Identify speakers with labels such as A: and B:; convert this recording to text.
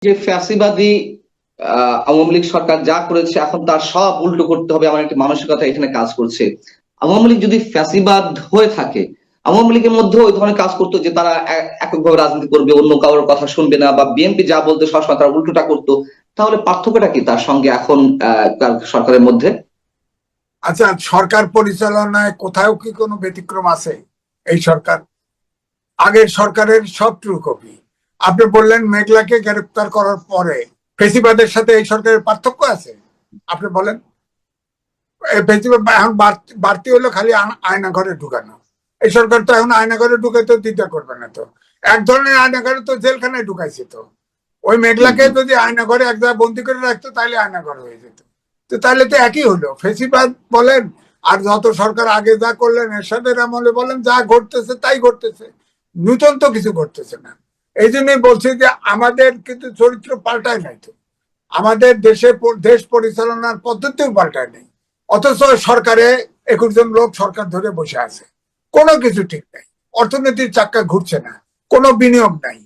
A: যে ফ্যাসিবাদী আওয়ামী লীগ সরকার যা করেছে এখন তার সব উল্টো করতে হবে এমন একটি মানসিকতা এখানে কাজ করছে। আওয়ামী লীগ যদি ফ্যাসিবাদ হয়ে থাকে, আওয়ামী লীগের মধ্যে ওই ধরনের কাজ করতো যে তারা এককভাবে রাজনীতি করবে, অন্য কারোর কথা শুনবে না, বা বিএনপি যা বলতো সবসময় তারা উল্টোটা করতো। তাহলে পার্থক্যটা কি তার সঙ্গে এখন সরকারের মধ্যে?
B: আচ্ছা, সরকার পরিচালনায় কোথাও কি কোনো ব্যতিক্রম আছে? এই সরকার আগের সরকারের সব ট্রু কপি। আপনি বললেন মেঘলাকে গ্রেফতার করার পরে ফেসিবাদের সাথে এই সরকারের পার্থক্য আছে? আপনি বলেন। এই ফেসিবাদ এখন বাড়তি হলো খালি আয়না ঘরে ঢুকানো। এই সরকার তো এখন আয়না ঘরে ঢুকাইতে দ্বিধা করবে না তো। এক ধরনের আয়না ঘরে তো জেলখানায় ঢুকাইছে তো। ওই
A: হুম,
B: মেঘলাকে
A: হুম।
B: যদি আয়না ঘরে এক জায়গায় বন্দি করে রাখতো তাহলে আয়না ঘর হয়ে যেত। তো তাহলে তো একই হলো, ফেসিবাদ বলেন আর যত সরকার আগে যা করলেন এরশাদের আমলে বলেন, যা ঘটতেছে তাই ঘটতেছে। নূতন তো কিছু ঘটতেছে না। এই জন্যই বলছি যে আমাদের কিন্তু চরিত্র পাল্টায় নাই তো। আমাদের দেশ পরিচালনার পদ্ধতিও পাল্টায় নেই। অথচ সরকারে 21 জন লোক সরকার ধরে বসে আছে, কোনো কিছু ঠিক নাই। অর্থনীতির চাক্কা ঘুরছে না, কোনো বিনিয়োগ নাই।